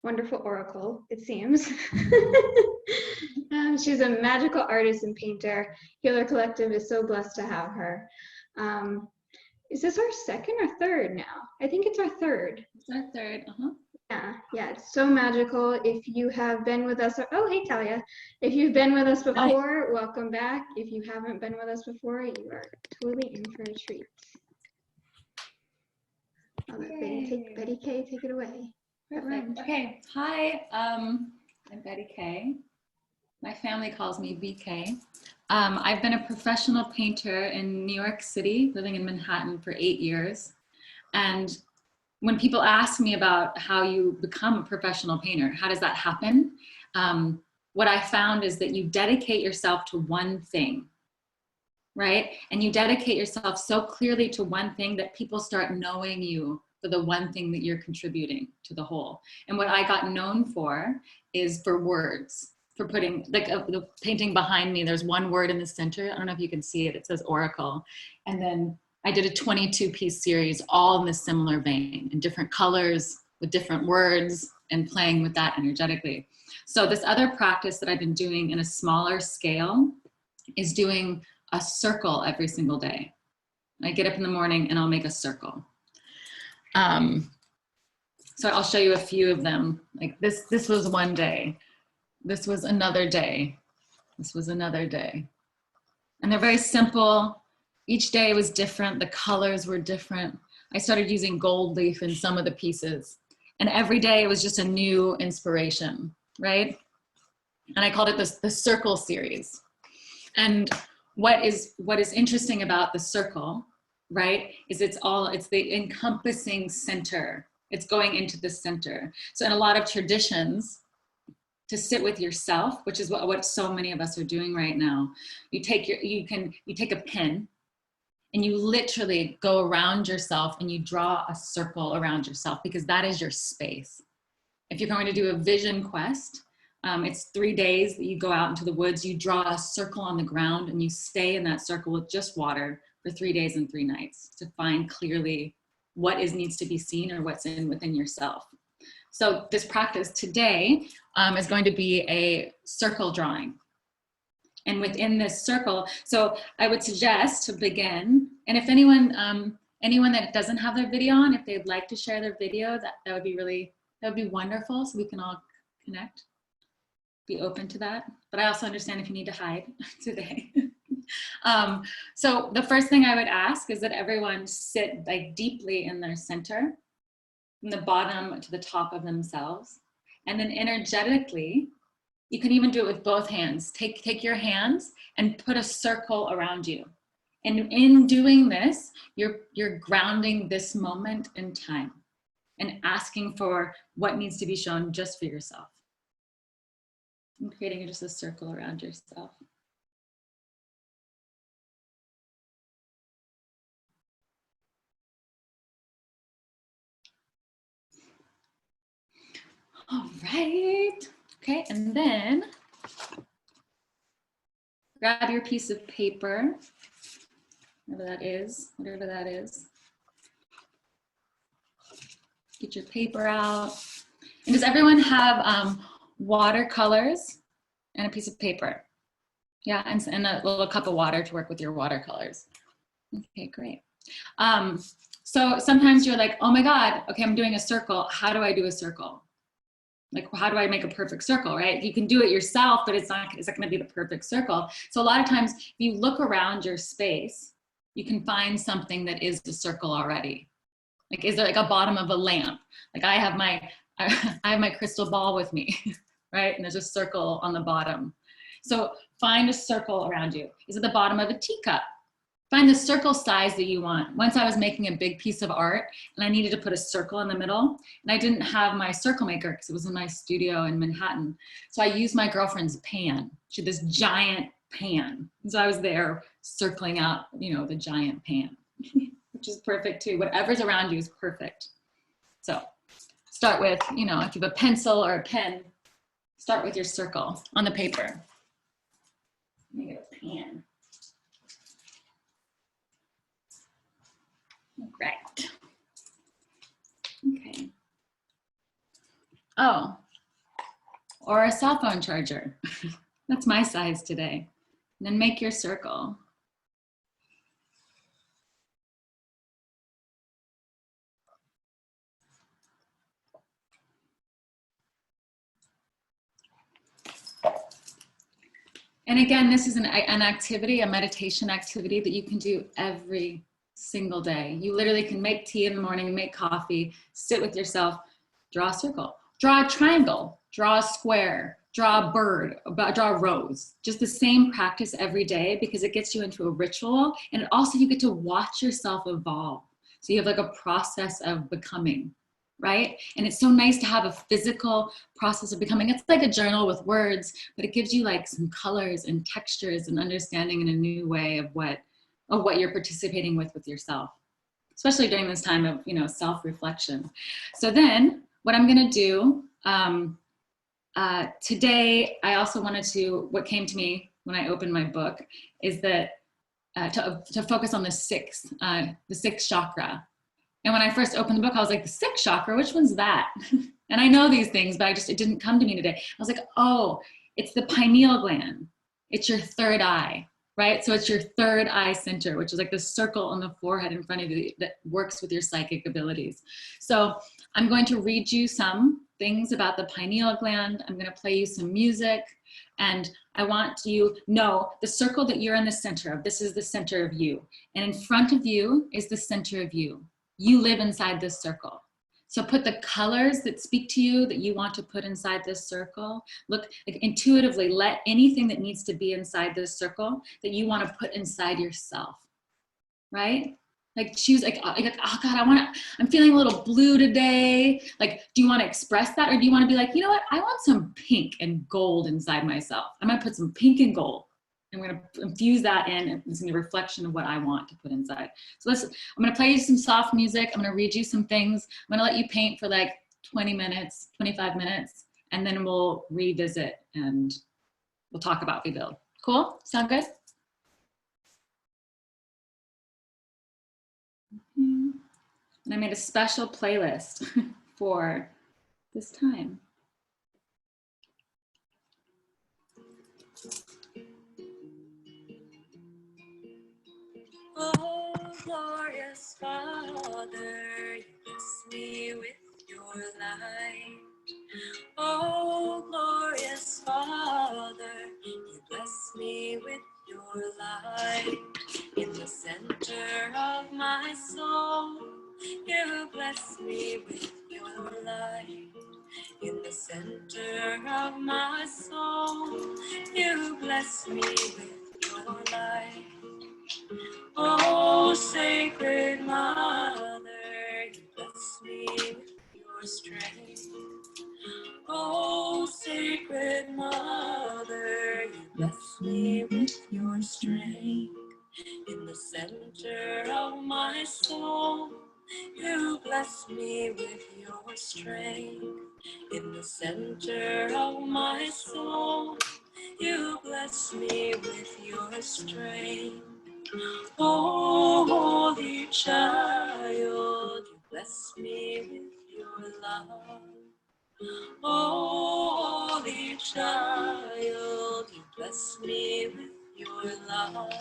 wonderful oracle, it seems. She's a magical artist and painter. Healer Collective is so blessed to have her. Is this our second or third now? I think it's our third. It's our third. Yeah, it's so magical. If you have been with us, oh, hey, Talia. If you've been with us before, welcome back. If you haven't been with us before, you are totally in for a treat. I'll let Betty K take it away. Perfect. Okay. Hi, I'm Betty K. My family calls me BK. I've been a professional painter in New York City, living in Manhattan for 8 years. And when people ask me about how you become a professional painter, how does that happen? What I found is that you dedicate yourself to one thing, right? And you dedicate yourself so clearly to one thing that people start knowing you for the one thing that you're contributing to the whole. And what I got known for is for words, for putting, like the painting behind me, there's one word in the center. I don't know if you can see it. It says Oracle. And then I did a 22-piece series, all in this similar vein, in different colors, with different words, and playing with that energetically. So this other practice that I've been doing in a smaller scale is doing a circle every single day. I get up in the morning and I'll make a circle. So I'll show you a few of them. Like this was one day. This was another day. This was another day. And they're very simple. Each day was different. The colors were different. I started using gold leaf in some of the pieces. And every day it was just a new inspiration, right? And I called it the circle series. And what is interesting about the circle, right, is it's the encompassing center. It's going into the center. So in a lot of traditions, to sit with yourself, which is what so many of us are doing right now, you take a pen and you literally go around yourself and you draw a circle around yourself, because that is your space. If you're going to do a vision quest, it's 3 days that you go out into the woods, you draw a circle on the ground and you stay in that circle with just water for 3 days and 3 nights to find clearly what needs to be seen or what's within yourself. So this practice today is going to be a circle drawing. And within this circle, so I would suggest to begin, and if anyone that doesn't have their video on, if they'd like to share their video, that would be wonderful, so we can all connect, be open to that. But I also understand if you need to hide today. So the first thing I would ask is that everyone sit like deeply in their center, from the bottom to the top of themselves. And then energetically, you can even do it with both hands. Take your hands and put a circle around you. And in doing this, you're grounding this moment in time and asking for what needs to be shown just for yourself. And creating just a circle around yourself. All right. Okay, and then grab your piece of paper, whatever that is. Get your paper out. And does everyone have watercolors and a piece of paper? Yeah, and a little cup of water to work with your watercolors. Okay, great. So sometimes you're like, oh my God, okay, I'm doing a circle. How do I do a circle? Like, how do I make a perfect circle, right? You can do it yourself, but it's not going to be the perfect circle. So a lot of times, if you look around your space, you can find something that is a circle already. Like, is there like a bottom of a lamp? Like I have my crystal ball with me, right? And there's a circle on the bottom. So find a circle around you. Is it the bottom of a teacup? Find the circle size that you want. Once I was making a big piece of art and I needed to put a circle in the middle, and I didn't have my circle maker because it was in my studio in Manhattan. So I used my girlfriend's pan. She had this giant pan. So I was there circling out, the giant pan, which is perfect too. Whatever's around you is perfect. So start with, if you have a pencil or a pen, start with your circle on the paper. Let me get a pan. Right. Okay. Oh, or a cell phone charger. That's my size today. And then make your circle. And again, this is an activity, a meditation activity that you can do every single day. You literally can make tea in the morning, make coffee, sit with yourself, draw a circle, draw a triangle, draw a square, draw a bird, draw a rose. Just the same practice every day because it gets you into a ritual, and also you get to watch yourself evolve. So you have like a process of becoming. Right? And it's so nice to have a physical process of becoming. It's like a journal with words, but it gives you like some colors and textures and understanding in a new way of what you're participating with yourself, especially during this time of, you know, self-reflection. So then what I'm going to do today, I also wanted to, what came to me when I opened my book is that to focus on the sixth chakra. And when I first opened the book, I was like, the sixth chakra, which one's that? And I know these things, but it didn't come to me today. I was like, oh, it's the pineal gland. It's your third eye, right? So it's your third eye center, which is like the circle on the forehead in front of you that works with your psychic abilities. So I'm going to read you some things about the pineal gland. I'm going to play you some music. And I want you to know the circle that you're in the center of. This is the center of you. And in front of you is the center of you. You live inside this circle. So put the colors that speak to you that you want to put inside this circle. Look, like, intuitively let anything that needs to be inside this circle that you want to put inside yourself, right? Like choose like oh God, I'm feeling a little blue today. Like, do you want to express that? Or do you want to be like, you know what? I want some pink and gold inside myself. I'm going to put some pink and gold. I'm going to infuse that in, and it's a reflection of what I want to put inside. So I'm going to play you some soft music. I'm going to read you some things. I'm going to let you paint for like 20 minutes, 25 minutes, and then we'll revisit and we'll talk about rebuild. Cool? Sound good? And I made a special playlist for this time. Oh, glorious Father, you bless me with your light. Oh, glorious Father, you bless me with your light. In the center of my soul, you bless me with your light. In the center of my soul, you bless me with your light. Oh, sacred Mother, you bless me with your strength. Oh, sacred Mother, you bless me with your strength. In the center of my soul, you bless me with your strength. In the center of my soul, you bless me with your strength. Oh, holy child, you bless me with your love. Oh, holy child, you bless me with your love.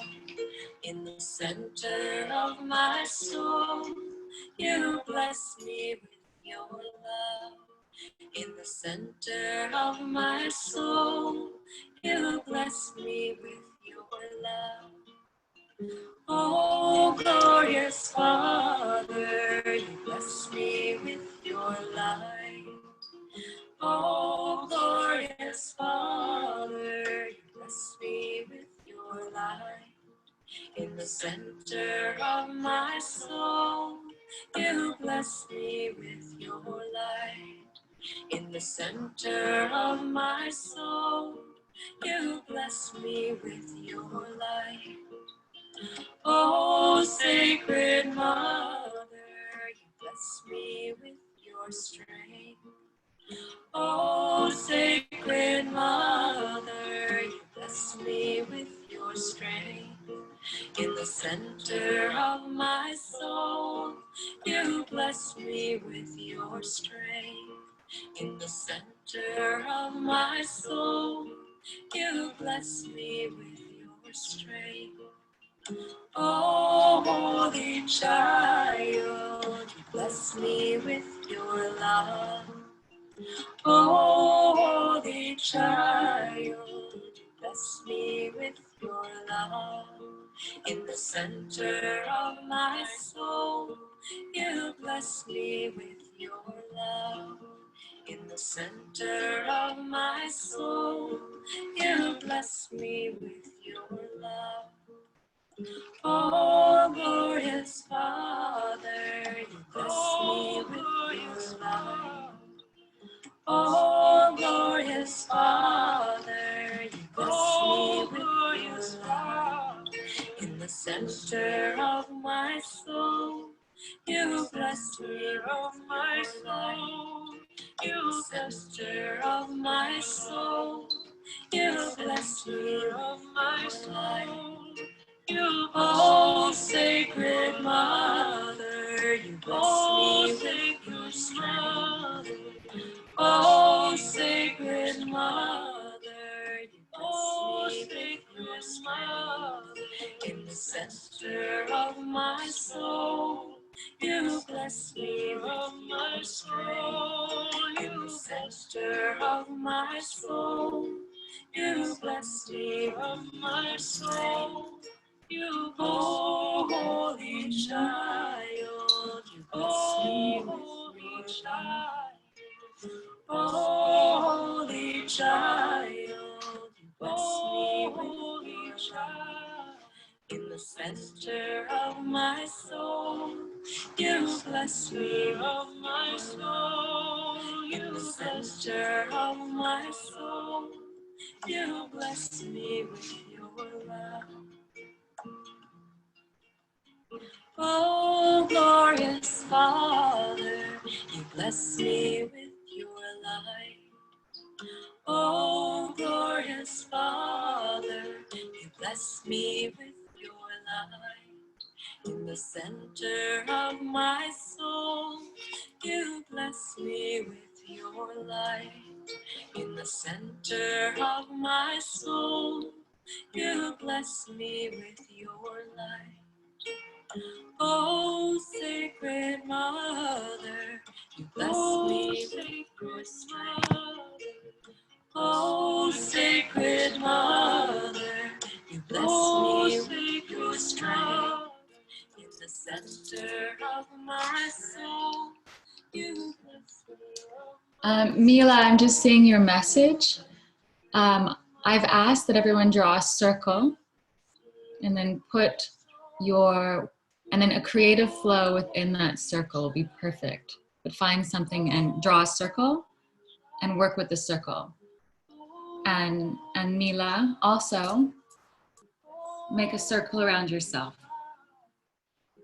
In the center of my soul, you bless me with your love. In the center of my soul, you bless me with your love. Oh, glorious Father, you bless me with your light. Oh, glorious Father, you bless me with your light. In the center of my soul, you bless me with your light. In the center of my soul, you bless me with your light. Oh, sacred Mother, you bless me with your strength. Oh, sacred Mother, you bless me with your strength. In the center of my soul, you bless me with your strength. In the center of my soul, you bless me with your strength. Oh, holy child, you bless me with your love. Oh, holy child, you bless me with your love. In the center of my soul, you bless me with your love. In the center of my soul, you bless me with your love. Oh, glorious Father, you bless me with your love. Oh, glorious Father, you bless me with your love. In the center of my soul, you bless me with my soul. You center of my soul, you bless me with my soul. You, oh, sacred Mother, you bless me with your strength. Oh, sacred Mother, you bless me with your strength. In the center of my soul, you bless me with my soul. In the center of my soul, you bless me with my soul. You, oh, holy child, you bless me with your child. Oh, holy child, you bless me with your child. In the center of my soul, you bless me with my soul. In the center of my soul, you bless me with your love. Oh, glorious Father, you bless me with your light. Oh, glorious Father, you bless me with your light. In the center of my soul, you bless me with your light. In the center of my soul, you bless me with your light. Oh, sacred Mother, you bless me with your strength. Oh, sacred Mother, you bless me with your strength. In the center of my soul, you bless me. Mila, I'm just seeing your message. I've asked that everyone draw a circle and then put and then a creative flow within that circle will be perfect. But find something and draw a circle and work with the circle. And Mila, also make a circle around yourself.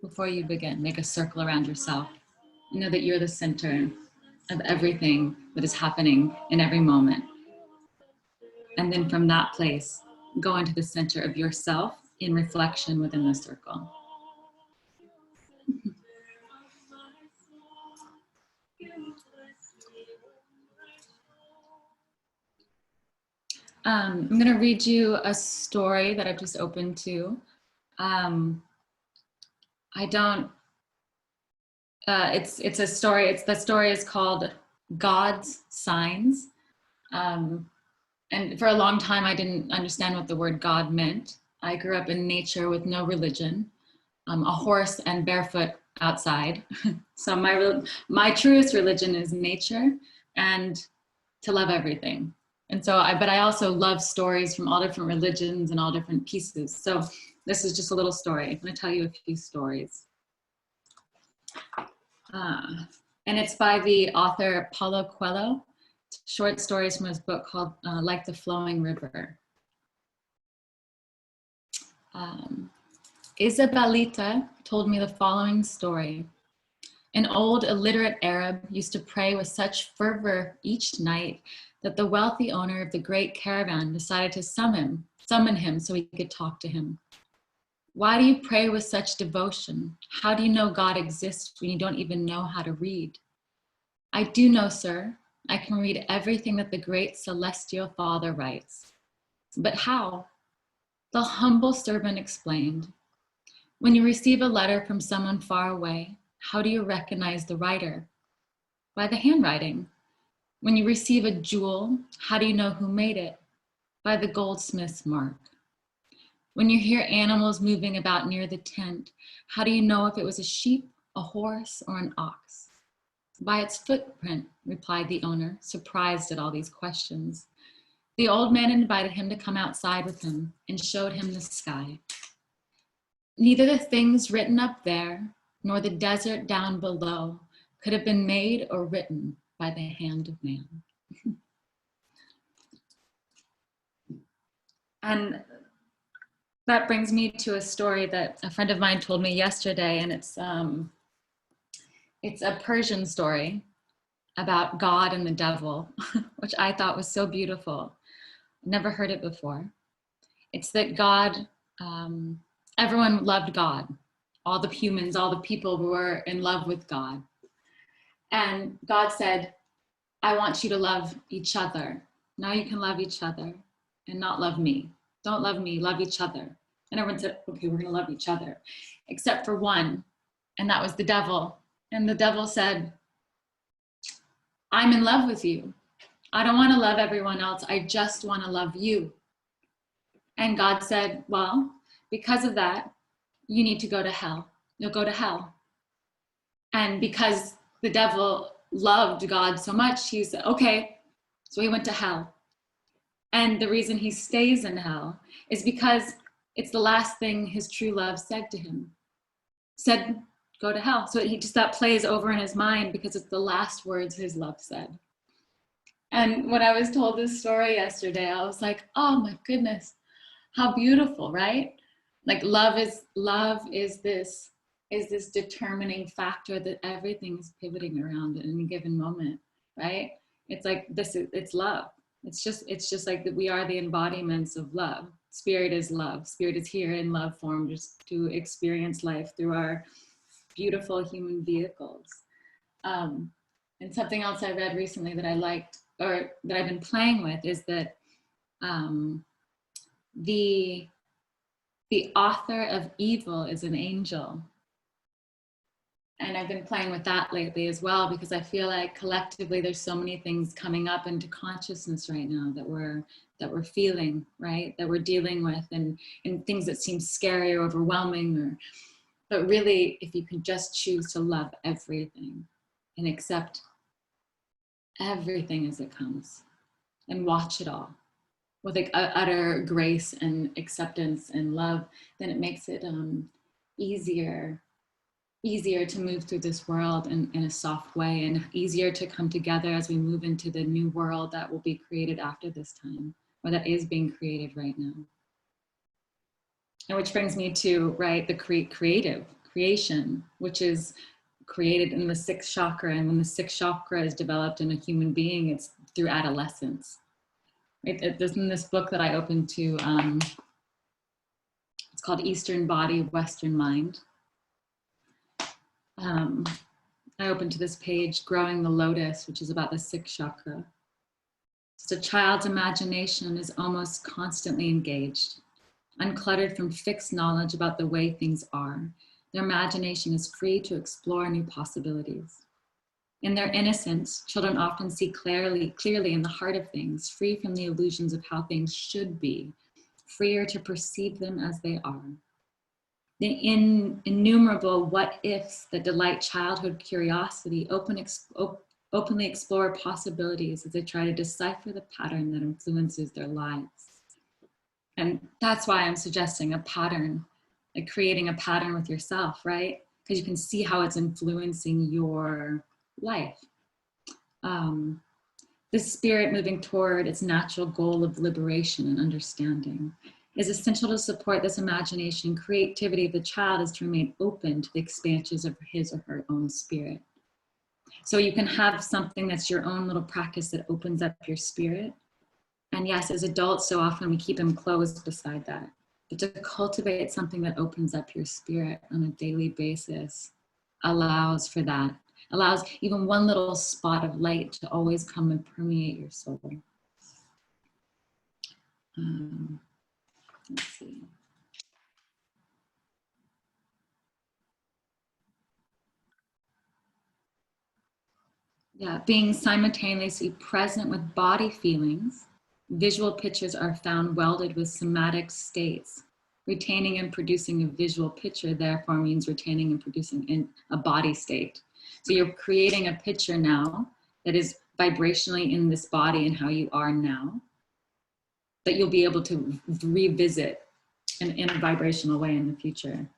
Before you begin, make a circle around yourself. You know that you're the center of everything that is happening in every moment. And then from that place, go into the center of yourself in reflection within the circle. I'm going to read you a story that I've just opened to. It's a story. The story is called God's Signs. And for a long time, I didn't understand what the word God meant. I grew up in nature with no religion, a horse and barefoot outside. So my truest religion is nature and to love everything. And so, but I also love stories from all different religions and all different pieces. So this is just a little story. I'm going to tell you a few stories. And it's by the author Paulo Coelho. Short stories from his book called Like the Flowing River. Isabelita told me the following story. An old illiterate Arab used to pray with such fervor each night that the wealthy owner of the great caravan decided to summon him so he could talk to him. Why do you pray with such devotion? How do you know God exists when you don't even know how to read? I do know, sir, I can read everything that the great celestial Father writes. But how? The humble servant explained. When you receive a letter from someone far away, how do you recognize the writer? By the handwriting. When you receive a jewel, how do you know who made it? By the goldsmith's mark. When you hear animals moving about near the tent, how do you know if it was a sheep, a horse, or an ox? By its footprint, replied the owner, surprised at all these questions. The old man invited him to come outside with him and showed him the sky. Neither the things written up there, nor the desert down below could have been made or written by the hand of man. And that brings me to a story that a friend of mine told me yesterday, and it's a Persian story about God and the devil, which I thought was so beautiful. Never heard it before. It's that God, everyone loved God. All the humans, all the people were in love with God. And God said, I want you to love each other. Now you can love each other and not love me. Don't love me, love each other. And everyone said, okay, we're gonna love each other, except for one, and that was the devil. And the devil said, I'm in love with you. I don't wanna love everyone else, I just wanna love you. And God said, well, because of that, you need to go to hell. You'll go to hell. And because the devil loved God so much, he said, okay, so he went to hell. And the reason he stays in hell is because it's the last thing his true love said to him. Said, go to hell. So he just, that plays over in his mind because it's the last words his love said. And when I was told this story yesterday, I was like, oh my goodness, how beautiful, right? Like love is this determining factor that everything is pivoting around at any given moment, right? It's like it's love. It's just like that we are the embodiments of love. Spirit is love. Spirit is here in love form just to experience life through our beautiful human vehicles. And something else I read recently that I liked, or that I've been playing with, is that the author of evil is an angel. And I've been playing with that lately as well, because I feel like collectively there's so many things coming up into consciousness right now that we're feeling, right? That we're dealing with, and things that seem scary or overwhelming, but really, if you can just choose to love everything and accept everything as it comes and watch it all with like utter grace and acceptance and love, then it makes it easier to move through this world in a soft way, and easier to come together as we move into the new world that will be created after this time, or that is being created right now. And which brings me to, right, the creation, which is created in the sixth chakra. And when the sixth chakra is developed in a human being, it's through adolescence. Right? There's in this book that I opened to, it's called Eastern Body, Western Mind. I opened to this page, Growing the Lotus, which is about the sixth chakra. So a child's imagination is almost constantly engaged, uncluttered from fixed knowledge about the way things are. Their imagination is free to explore new possibilities. In their innocence, children often see clearly in the heart of things, free from the illusions of how things should be, freer to perceive them as they are. The innumerable what-ifs that delight childhood curiosity openly explore possibilities as they try to decipher the pattern that influences their lives. And that's why I'm suggesting a pattern, like creating a pattern with yourself, right? Because you can see how it's influencing your life. This spirit moving toward its natural goal of liberation and understanding is essential to support this imagination. Creativity of the child is to remain open to the expansions of his or her own spirit. So you can have something that's your own little practice that opens up your spirit. And yes, as adults, so often we keep them closed beside that. But to cultivate something that opens up your spirit on a daily basis allows for that allows even one little spot of light to always come and permeate your soul. Let's see. Yeah, being simultaneously present with body feelings, visual pictures are found welded with somatic states. Retaining and producing a visual picture therefore means retaining and producing in a body state. So you're creating a picture now that is vibrationally in this body and how you are now, that you'll be able to revisit in a vibrational way in the future.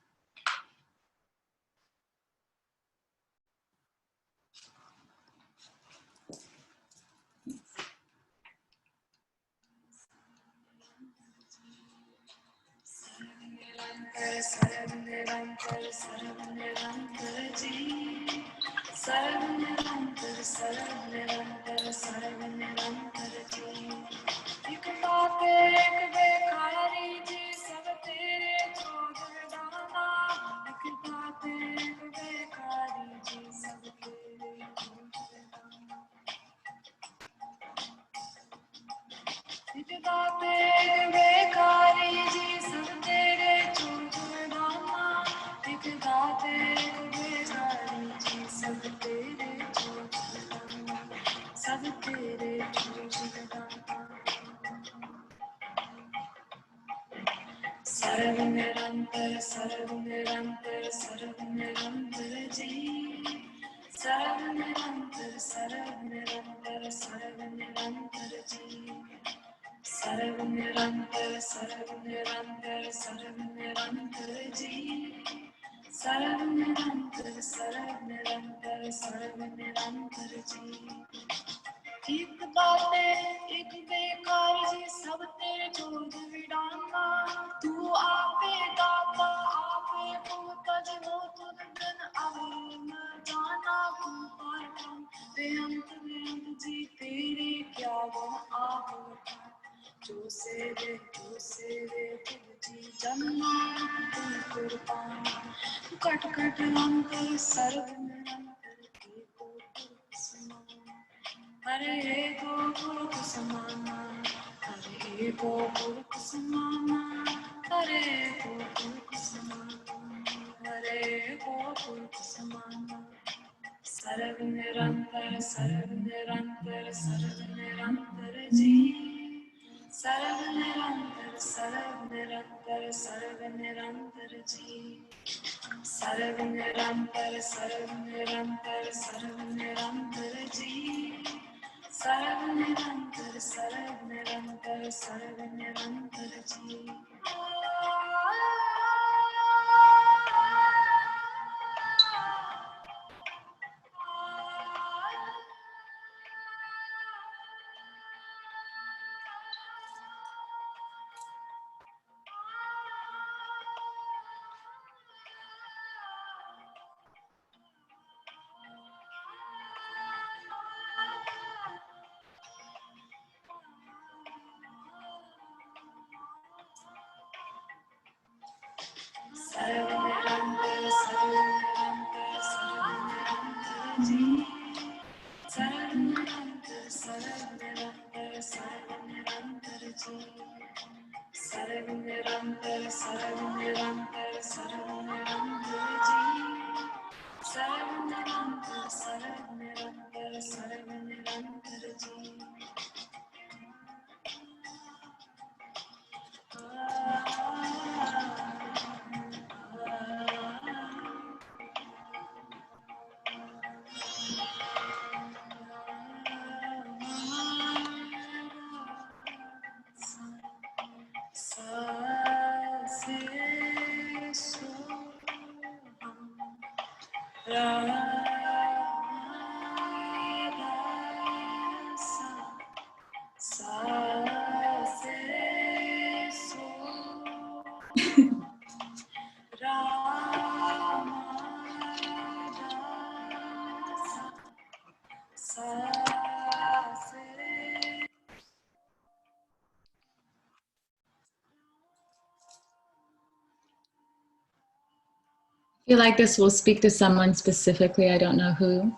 feel like this will speak to someone specifically. I don't know who.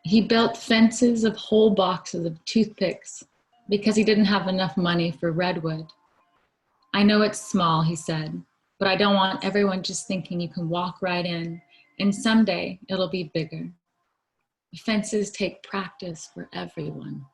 He built fences of whole boxes of toothpicks because he didn't have enough money for redwood. I know it's small, he said, but I don't want everyone just thinking you can walk right in, and someday it'll be bigger. Fences take practice for everyone.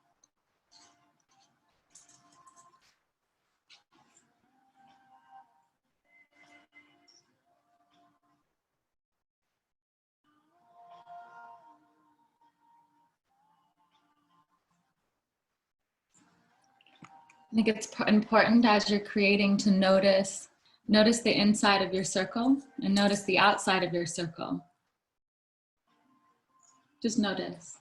I think it's important as you're creating to notice the inside of your circle and notice the outside of your circle. Just notice.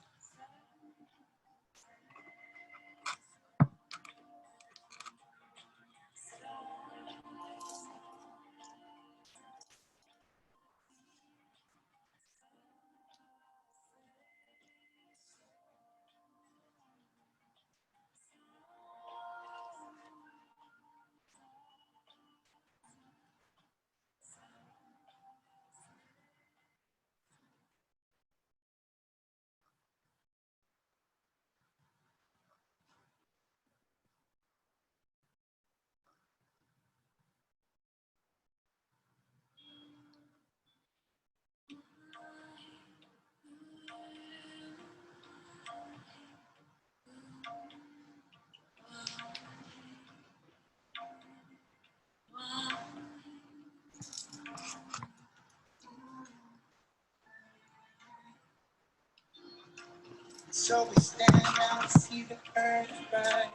So we stand out, see the earth rise,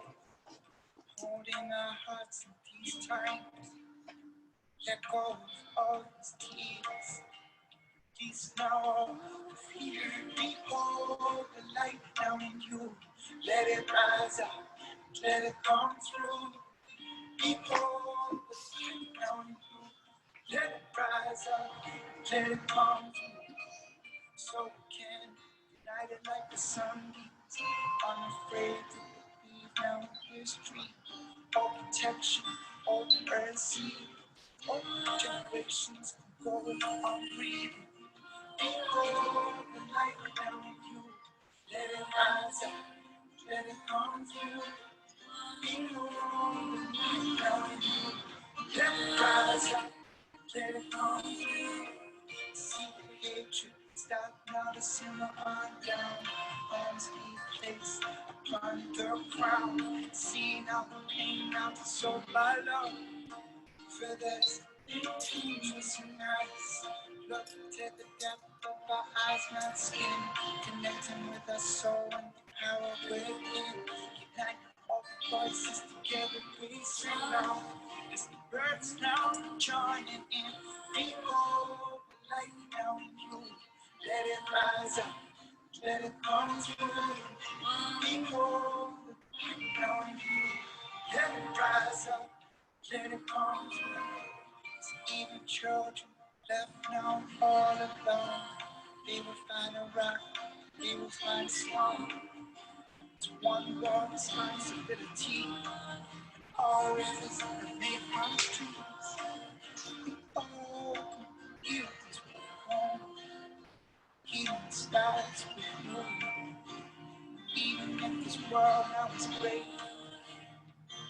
holding our hearts in these times. Let go of all these tears, peace now of fear. Behold the light now in you, let it rise up, let it come through. Behold the light now in you, let it rise up, let it come through. So we can unite it like the sunbeams, unafraid to believe now in history. All protection, all the earth sea, all generations can go on breathing. Behold the light now in you, let it rise up, let it come through. Behold the light now in you, let it rise up, let it come through. See the hatred, stop now to simmer on down. Arms be placed upon the crown. See now the pain, now the soul by love. For there's continuous unites. Look at the depth of our eyes, not skin. Connecting with our soul and the power within. Unite all the voices together, we sing now. It's the birds now joining in. Behold the light now in you. Let it rise up, let it come through. Behold the light now in you. Let it rise up, let it come through. Even children left now all alone. They will find a rock, they will find a song. It's one more responsibility. All rivers are made from trees. We all can heal this home. Healing starts with you. Even if this world now is great,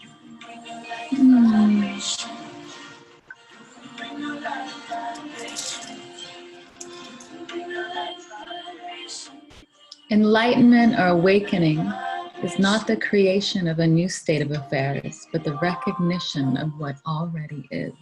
you can bring a light vibration. You can bring a light vibration. You can bring a light vibration. Enlightenment or awakening is not the creation of a new state of affairs, but the recognition of what already is.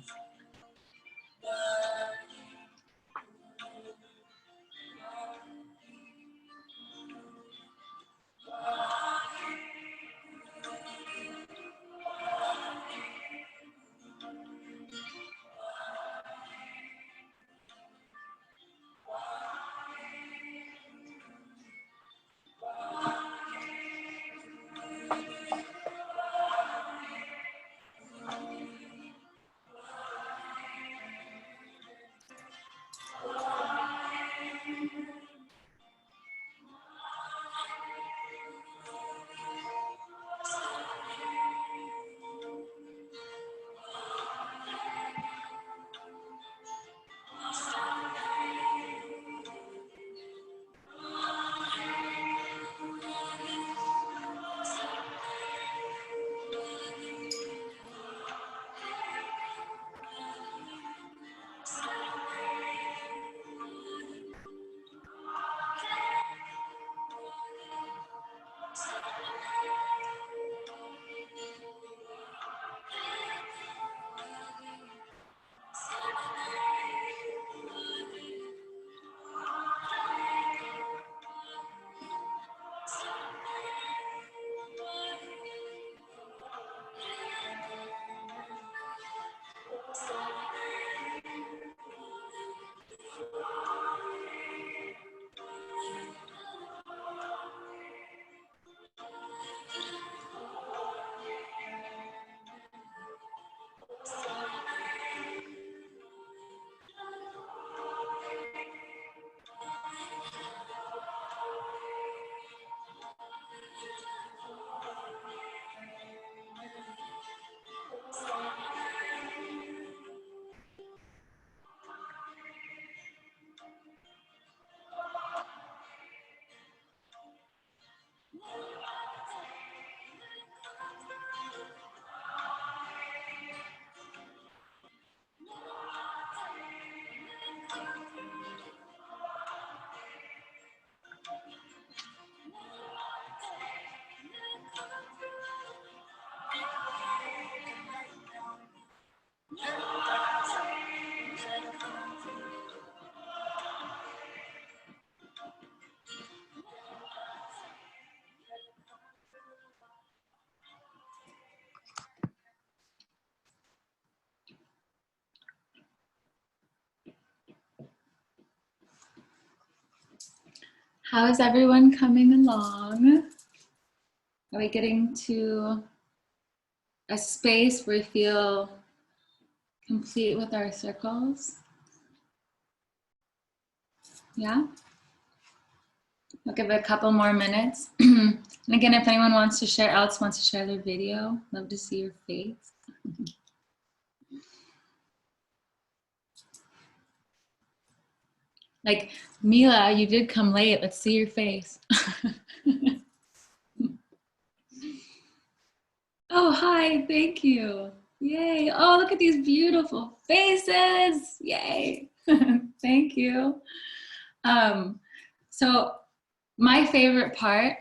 How is everyone coming along? Are we getting to a space where we feel complete with our circles? Yeah? We'll give it a couple more minutes. And again, if anyone wants to share, else wants to share their video, love to see your face. Like, Mila, you did come late. Let's see your face. Oh, hi, thank you. Yay. Oh, look at these beautiful faces. Yay. Thank you. So my favorite part,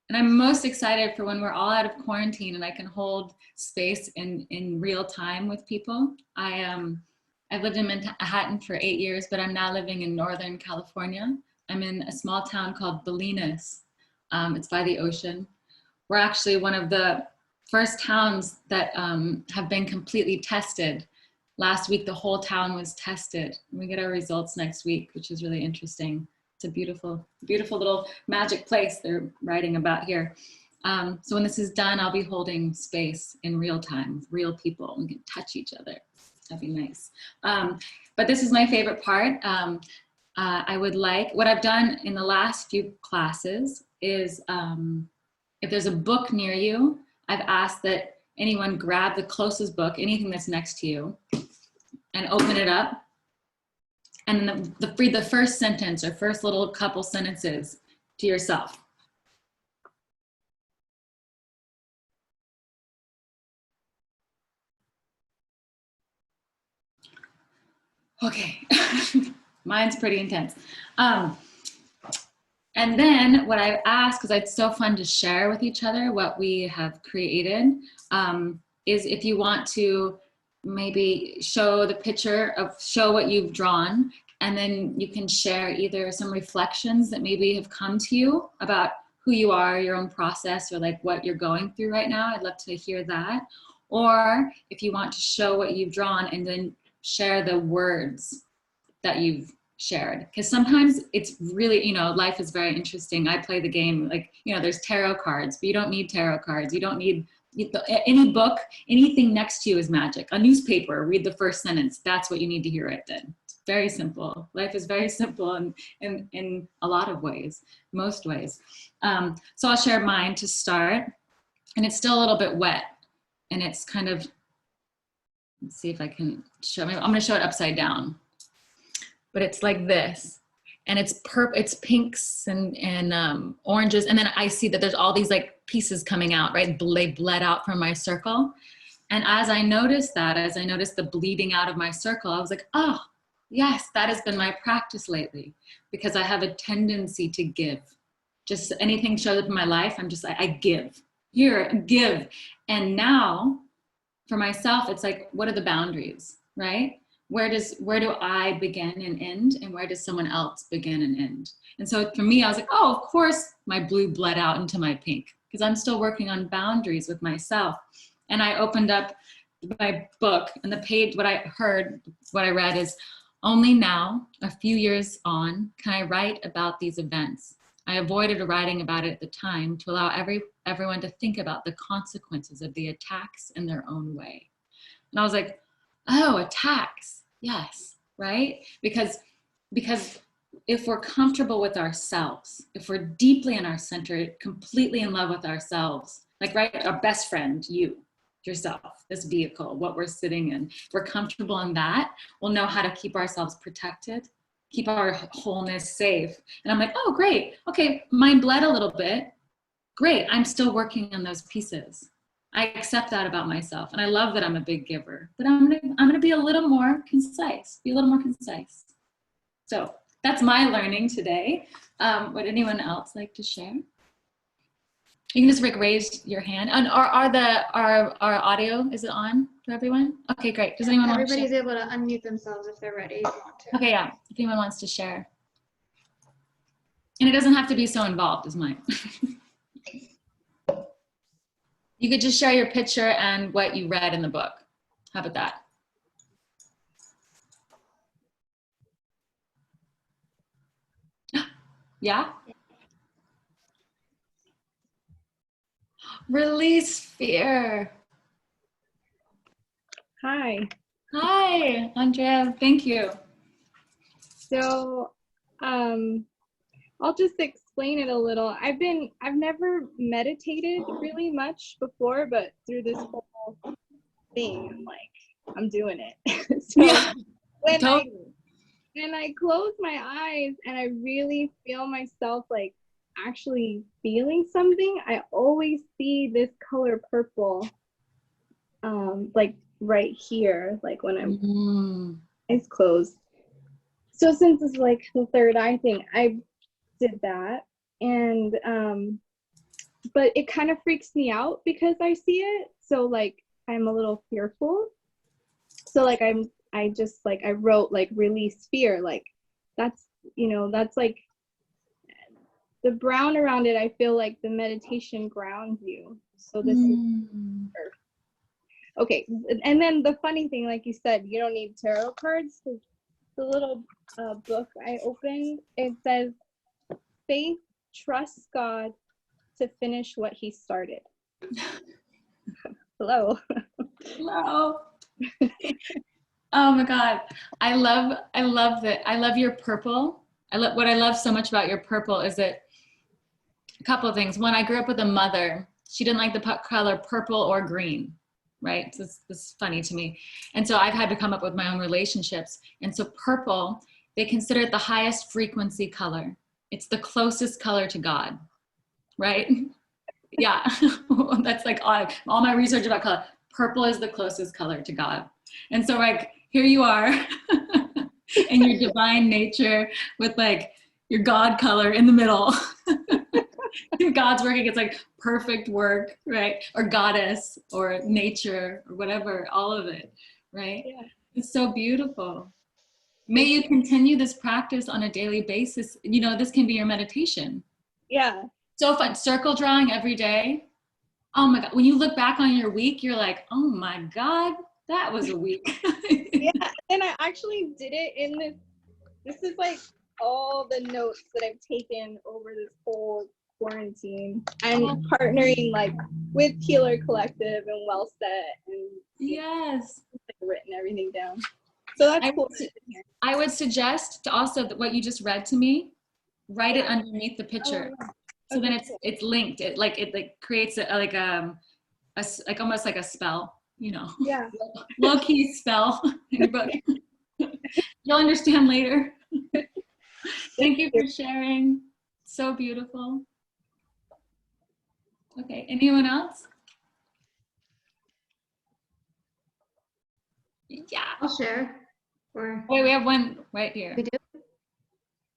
and I'm most excited for when we're all out of quarantine and I can hold space in real time with people. I've lived in Manhattan for 8 years, but I'm now living in Northern California. I'm in a small town called Bolinas. It's by the ocean. We're actually one of the first towns that have been completely tested. Last week, the whole town was tested. We get our results next week, which is really interesting. It's a beautiful, beautiful little magic place they're writing about here. So when this is done, I'll be holding space in real time with real people. We can touch each other. That'd be nice. But this is my favorite part. I would like, what I've done in the last few classes is if there's a book near you, I've asked that anyone grab the closest book, anything that's next to you, and open it up. And then read the first sentence or first little couple sentences to yourself. Okay, mine's pretty intense. And then what I asked, because it's so fun to share with each other what we have created, is if you want to maybe show the picture of, show what you've drawn, and then you can share either some reflections that maybe have come to you about who you are, your own process, or like what you're going through right now. I'd love to hear that. Or if you want to show what you've drawn and then share the words that you've shared, because sometimes it's really, you know, life is very interesting. I play the game, like, you know, there's tarot cards, but you don't need tarot cards. You don't need any book, anything next to you is magic. A newspaper, read the first sentence. That's what you need to hear right then. It's very simple. Life is very simple in a lot of ways, most ways. So I'll share mine to start, and it's still a little bit wet, and it's kind of, let's see if I can show, I'm gonna show it upside down. But it's like this, and it's pinks and oranges, and then I see that there's all these like pieces coming out, right? They bled out from my circle, and as I noticed that, as I noticed the bleeding out of my circle, I was like, oh, yes, that has been my practice lately, because I have a tendency to give. just anything shows up in my life, I'm just like, I give. Here, give. And now for myself, it's like, what are the boundaries, right? Where do I begin and end, and where does someone else begin and end? And so for me, I was like, oh, of course my blue bled out into my pink, because I'm still working on boundaries with myself. And I opened up my book, and the page, what I read is, only now, a few years on, can I write about these events. I avoided writing about it at the time to allow everyone to think about the consequences of the attacks in their own way. And I was like, oh, attacks, yes, right? Because if we're comfortable with ourselves, if we're deeply in our center, completely in love with ourselves, like, right, our best friend, yourself, this vehicle, what we're sitting in, we're comfortable in that, we'll know how to keep ourselves protected, keep our wholeness safe. And I'm like, oh, great. Okay, mine bled a little bit. Great, I'm still working on those pieces. I accept that about myself. And I love that I'm a big giver, but I'm gonna be a little more concise, So that's my learning today. Would anyone else like to share? You can just raise your hand. And our audio, is it on for everyone? Okay, great. Does anyone want to share? Everybody's able to unmute themselves if they're ready. If you want to. Okay, yeah. If anyone wants to share. And it doesn't have to be so involved as mine. You could just share your picture and what you read in the book. How about that? Yeah? Release fear. Hi. Hi, Andrea. Thank you. So, I'll just explain it a little. I've never meditated really much before, but through this whole thing, I'm like, I'm doing it. So Yeah, when totally. I close my eyes and I really feel myself like actually feeling something, I always see this color purple, like right here, like when I'm eyes closed. So since it's like the third eye thing, I did that, and but it kind of freaks me out because I see it. So like I'm a little fearful. So like I wrote like release fear, like that's like the brown around it. I feel like the meditation grounds you. So this is okay. And then the funny thing, like you said, you don't need tarot cards. The little book I opened, it says, faith trusts God to finish what he started. Hello. Hello. Oh my God. I love that. I love your purple. What I love so much about your purple is that a couple of things. One, I grew up with a mother. She didn't like the color purple or green, right? So this is funny to me. And so I've had to come up with my own relationships. And so purple, they consider it the highest frequency color. It's the closest color to God, right? Yeah, that's like all my research about color. Purple is the closest color to God. And so like, here you are in your divine nature with like your God color in the middle. God's working, it's like perfect work, right? Or goddess or nature or whatever, all of it, right? Yeah. It's so beautiful. May you continue this practice on a daily basis. You know, this can be your meditation. Yeah. So fun. Circle drawing every day. Oh my God. When you look back on your week, you're like, oh my God, that was a week. Yeah. And I actually did it in this is like all the notes that I've taken over this whole quarantine. I'm partnering like with Healer Collective and WellSet, and yes, like, written everything down. So that's cool. I would suggest to also what you just read to me, write it underneath the picture. Oh, so then it's linked. It creates like almost like a spell, you know. Yeah. Low key spell in your book. You'll understand later. Thank you for sharing. So beautiful. Okay, anyone else? Yeah. I'll share. Or Wait, we have one right here. we do?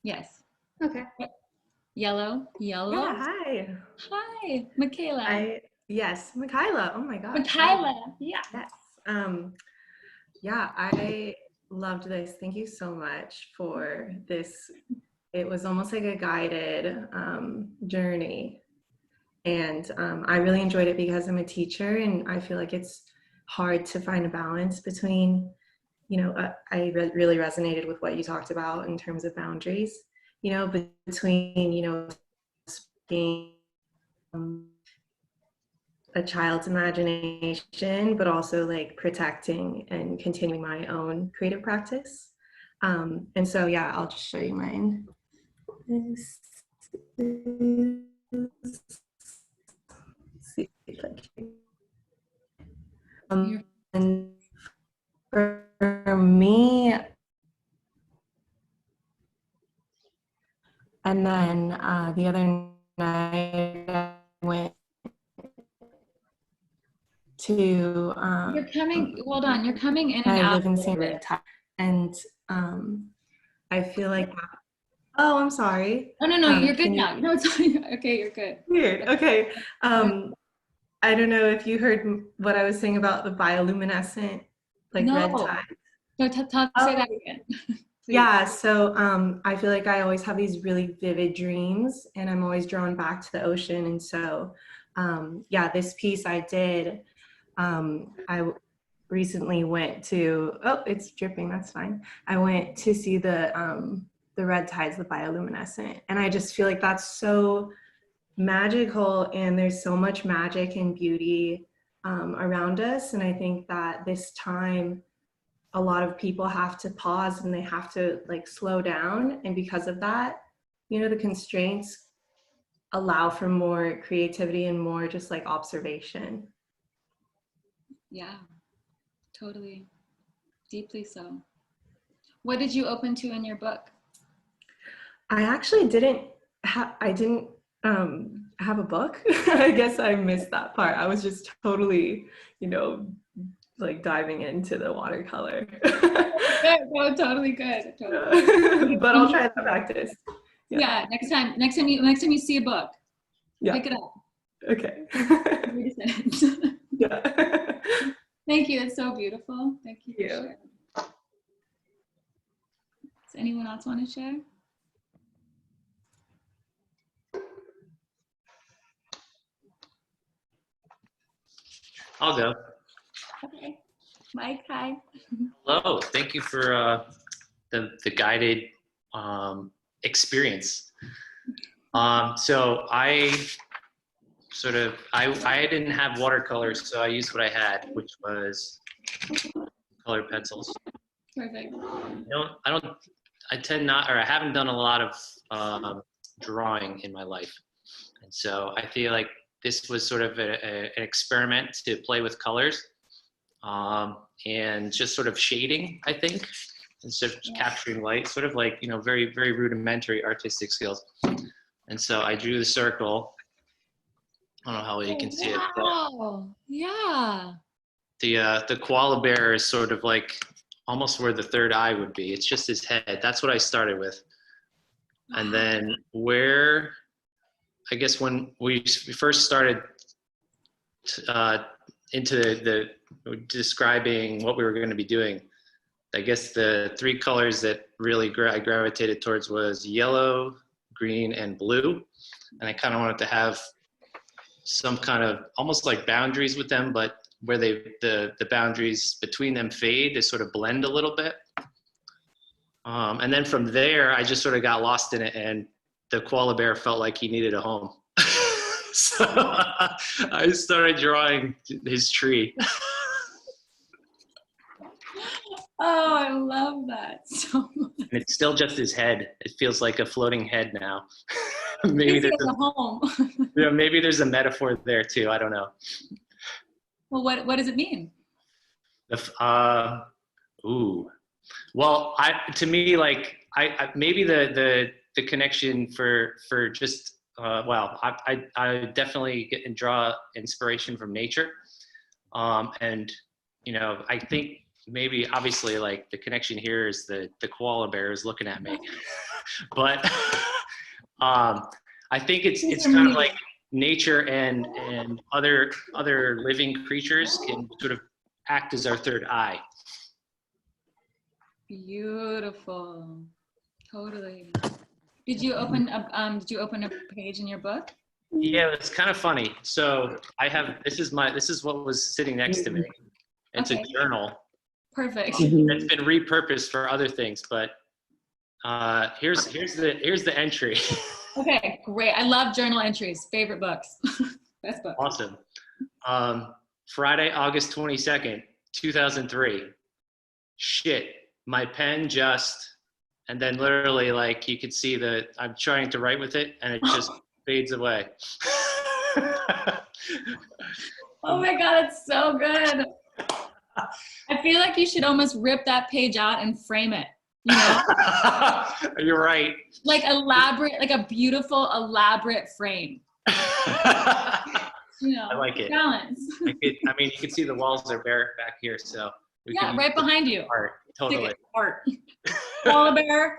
Yes. Okay. Yellow. Yeah, hi. Hi, Michaela. Yes, Michaela. Oh my gosh. Michaela, yeah. Yes. Yeah, I loved this. Thank you so much for this. It was almost like a guided journey. And I really enjoyed it because I'm a teacher and I feel like it's hard to find a balance between, really resonated with what you talked about in terms of boundaries, between, being a child's imagination, but also like protecting and continuing my own creative practice. And so, yeah, I'll just show you mine. This is, see if I can. And for me, and then the other night I went to You're coming, hold on, you're coming in and I out. live in San Diego, and I feel like, oh, I'm sorry. Oh, no, you're good now. No, it's fine. Okay, you're good. Weird. Okay. I don't know if you heard what I was saying about the bioluminescent, like red tide. No, say that again. Yeah, so I feel like I always have these really vivid dreams and I'm always drawn back to the ocean. And so, yeah, this piece I did, I recently went to, oh, it's dripping, that's fine. I went to see the red tides, the bioluminescent. And I just feel like that's so magical and there's so much magic and beauty around us. And I think that this time, a lot of people have to pause and they have to like slow down. And because of that, the constraints allow for more creativity and more just like observation. Yeah, totally. Deeply so. What did you open to in your book? I actually didn't have a book. I guess I missed that part. I was just totally, like diving into the watercolor. Good. No, totally good. Totally. But I'll try to practice. Yeah. Next time you see a book, pick it up. Okay. Yeah. Thank you. It's so beautiful. Thank you. For sharing. Does anyone else want to share? I'll go. Okay. Mike, hi. Hello. Thank you for the guided experience. So I didn't have watercolors, so I used what I had, which was colored pencils. Perfect. I haven't done a lot of drawing in my life. And so I feel like this was sort of an experiment to play with colors and just sort of shading, I think, instead of capturing light, sort of like, very, very rudimentary artistic skills. And so I drew the circle. I don't know how well you can see it. Wow. Yeah. The koala bear is sort of like almost where the third eye would be. It's just his head. That's what I started with. And then I guess when we first started into the describing what we were going to be doing, I guess the three colors that really I gravitated towards was yellow, green, and blue. And I kind of wanted to have some kind of almost like boundaries with them, but where the boundaries between them fade, they sort of blend a little bit. And then from there, I just sort of got lost in it, and the koala bear felt like he needed a home. So I started drawing his tree. Oh, I love that so much. And it's still just his head. It feels like a floating head now. Maybe there's a home. Maybe there's a metaphor there too. I don't know. Well, what does it mean? Well, to me, like I maybe the connection for just I definitely get and draw inspiration from nature, and I think maybe obviously like the connection here is the koala bear is looking at me, but I think it's kind of like nature and other living creatures can sort of act as our third eye. Beautiful. Totally. Did you open a page in your book? Yeah, it's kind of funny. So this is what was sitting next to me. It's Okay. a journal. Perfect. It's been repurposed for other things, but here's the entry. Okay, great. I love journal entries. Favorite books. Best book. Awesome. Friday, August 22nd, 2003. Shit, my pen just, and then literally like you could see that I'm trying to write with it and it just fades away. Oh my God, it's so good. I feel like you should almost rip that page out and frame it. You know? You're right. Like a beautiful, elaborate frame. You know, I like it. Balance. I mean, you can see the walls are bare back here, so. Yeah, right behind you. Art, totally. Art. Koala bear.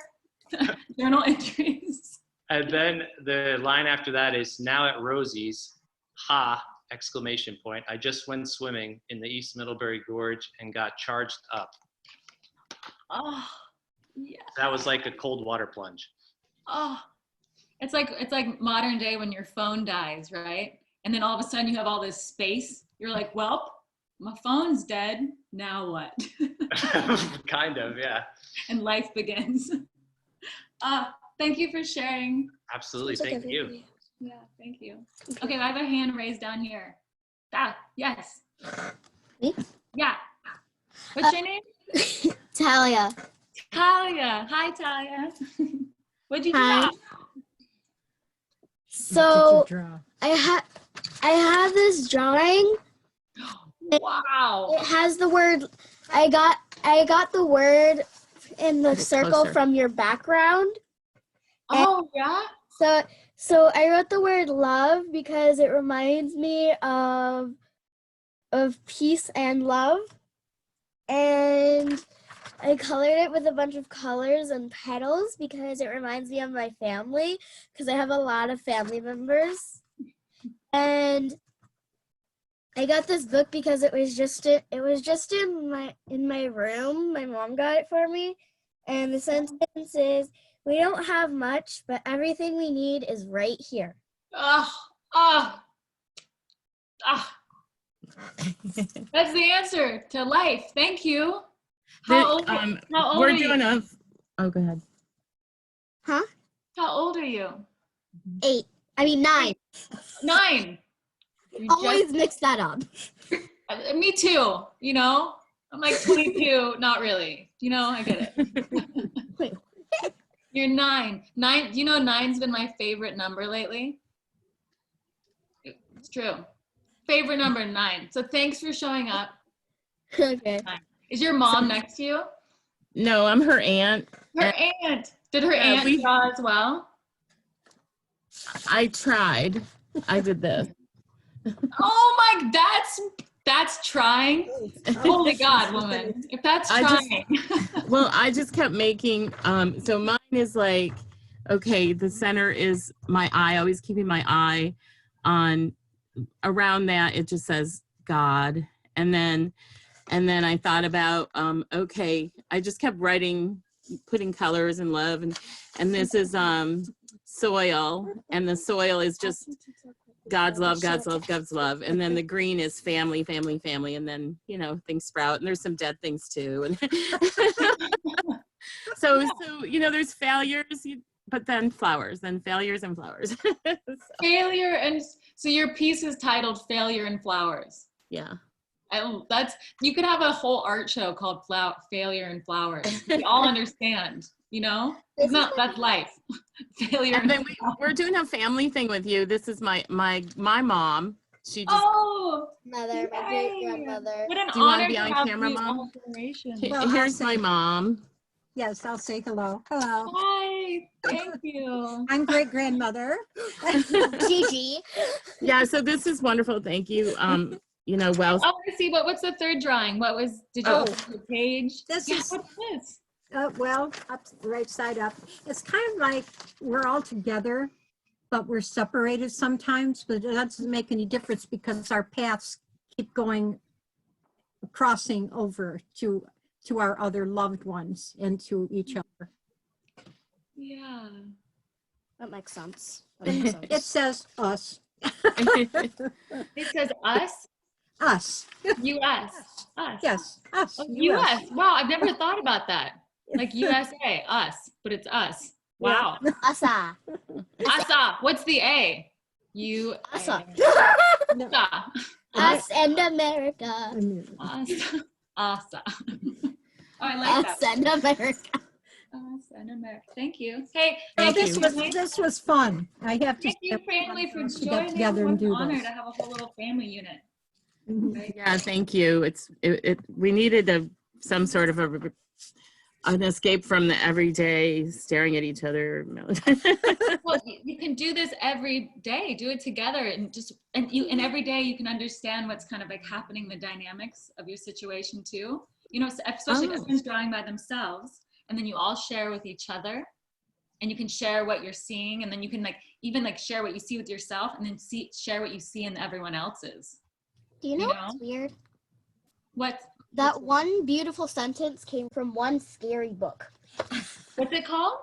Journal entries. And then the line after that is, now at Rosie's, ha, exclamation point. I just went swimming in the East Middlebury Gorge and got charged up. Oh, yeah. That was like a cold water plunge. Oh, it's like modern day when your phone dies, right? And then all of a sudden you have all this space. You're like, well, my phone's dead. Now what? Kind of, yeah. And life begins. Thank you for sharing. Absolutely, thank you. Yeah, thank you. Okay, I have a hand raised down here. Yes. Me? Yeah. What's your name? Talia. Talia. Hi, Talia. What'd you Hi. draw? So I have this drawing. Wow. It has the word. I got the word in the circle closer. from your background. Oh, yeah? So I wrote the word love because it reminds me of peace and love. And I colored it with a bunch of colors and petals because it reminds me of my family because I have a lot of family members. And I got this book because it was just in my room. My mom got it for me. And the sentence is, we don't have much, but everything we need is right here. That's the answer to life. Thank you. We're How old are you? doing a. Oh, go ahead. Huh? How old are you? 9. 9. You Always mix that up. Me too, you know? I'm like 22, not really. You know, I get it. You're 9. 9, you know 9's been my favorite number lately? It's true. Favorite number, 9. So thanks for showing up. Okay. Is your mom next to you? No, I'm her aunt. Her aunt. Did her aunt draw as well? I tried. I did this. Oh my, that's trying. Holy God, woman. If that's trying. Well, I just kept making, so mine is like, okay, the center is my eye, always keeping my eye on, around that, it just says God. And then I thought about, okay, I just kept writing, putting colors and love, and this is soil, and the soil is just God's love, God's love, God's love. And then the green is family, family, family. And then, you know, things sprout, and there's some dead things too. And so, you know, there's failures, but then flowers, then failures and flowers. Failure, and so your piece is titled Failure and Flowers. Yeah. You could have a whole art show called Failure and Flowers. We all understand, you know? That's life. Failure and then we're doing a family thing with you. This is my mom. She just Mother, my great grandmother. What an Do you want honor to be on camera, Mom? Well, Here's my mom. Yes, I'll say hello. Hello. Hi, thank you. I'm great grandmother. Gigi. Yeah, so this is wonderful. Thank you. You know, well. Oh, I see. What's the third drawing? Did you open the page? This is, what's this? well, up right side up. It's kind of like we're all together but we're separated sometimes, but that doesn't make any difference because our paths keep going, crossing over to our other loved ones and to each other. Yeah. That makes sense. That makes sense. It says us. It says us, Us. US, us. Yes, us. Oh, US. Wow, I've never thought about that. Like USA, us, but it's us. Wow. Asa. Asa. What's the A? You. Asa. No. Asa. Us and America. Asa. Asa. Oh, I like Us that. and America. Us and America. Thank you. Hey, Well, thank you. this was fun. I have to Thank you, say, family, for to get joining. together What and an do honor this. to have a whole little family unit. Mhm. Yeah, thank you. We needed some sort of an escape from the everyday staring at each other. Well, you can do this every day. Do it together, and every day you can understand what's kind of like happening, the dynamics of your situation too. You know, especially if everyone's drawing by themselves, and then you all share with each other, and you can share what you're seeing, and then you can even share what you see with yourself, and then share what you see in everyone else's. Do you know what's weird? What? That one beautiful sentence came from one scary book. What's it called?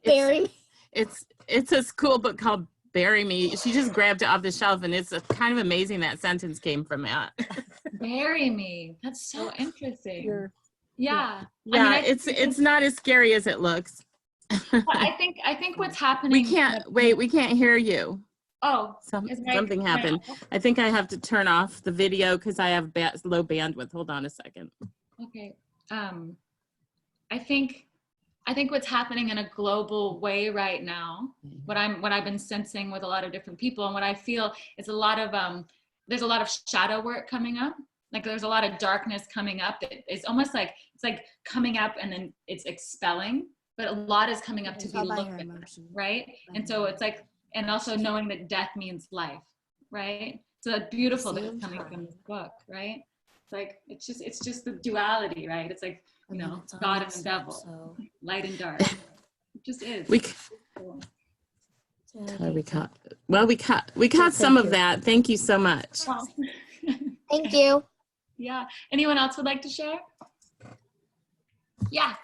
Bury Me. It's a school book called Bury Me. She just grabbed it off the shelf, and it's kind of amazing that sentence came from that. Bury Me. That's so interesting. Yeah. Yeah, I mean, it's not as scary as it looks. I think what's happening. We can't hear you. Oh, something happened. I think I have to turn off the video because I have low bandwidth. Hold on a second. Okay. I think what's happening in a global way right now, what I've been sensing with a lot of different people, and what I feel is there's a lot of shadow work coming up. Like there's a lot of darkness coming up. It's almost like it's like coming up and then it's expelling, but a lot is coming up to be looked at, right? And so it's like, and also knowing that death means life, right? So that's beautiful that it's coming from this book, right? It's like it's just the duality, right? It's like, you know, God and the devil, light and dark. It just is. We caught some of that. Thank you so much. Thank you. Yeah. Anyone else would like to share? Yeah.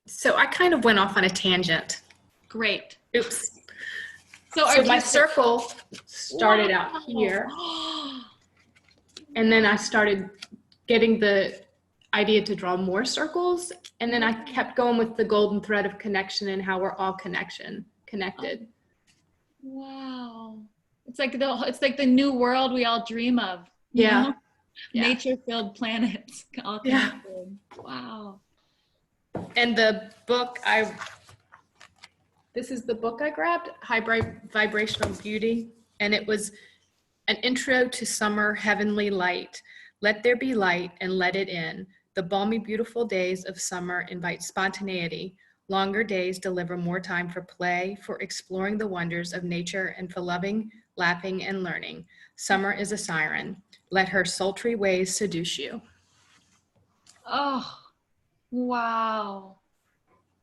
So I kind of went off on a tangent. Great. Oops. So my circle started out here. And then I started getting the idea to draw more circles. And then I kept going with the golden thread of connection and how we're all connected. Wow. It's like the new world we all dream of. Yeah. Nature-filled planets all connected. Wow. And the book this is the book I grabbed, High Vibrational Beauty, and it was an intro to summer heavenly light. Let there be light and let it in. The balmy, beautiful days of summer invite spontaneity. Longer days deliver more time for play, for exploring the wonders of nature, and for loving, laughing, and learning. Summer is a siren. Let her sultry ways seduce you. Oh, wow.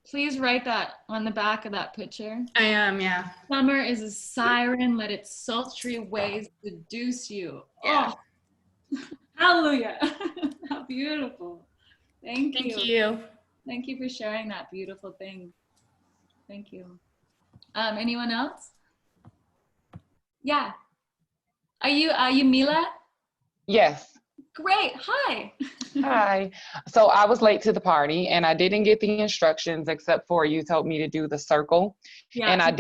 Please write that on the back of that picture. I am, yeah. Summer is a siren, let its sultry ways seduce you. Yeah. Oh, hallelujah. How beautiful. Thank you. Thank you. Thank you for sharing that beautiful thing. Thank you. Anyone else? Yeah. Are you Mila? Yes. Great. Hi. Hi. So I was late to the party and I didn't get the instructions except for you told me to do the circle. Yeah. And I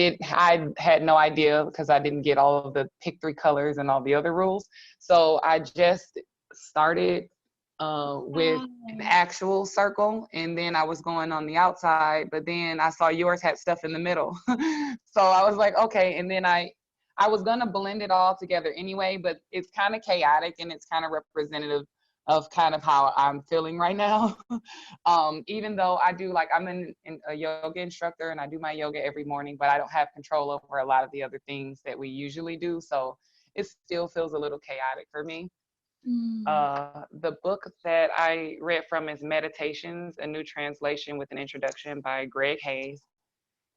had no idea because I didn't get all of the pick 3 colors and all the other rules. So I just started with an actual circle, and then I was going on the outside, but then I saw yours had stuff in the middle. So I was like, okay. And then I was gonna blend it all together anyway, but it's kind of chaotic and it's kind of representative of kind of how I'm feeling right now. Even though I do, like, I'm a yoga instructor and I do my yoga every morning, but I don't have control over a lot of the other things that we usually do. So it still feels a little chaotic for me. The book that I read from is Meditations, a New Translation with an Introduction by Greg Hayes.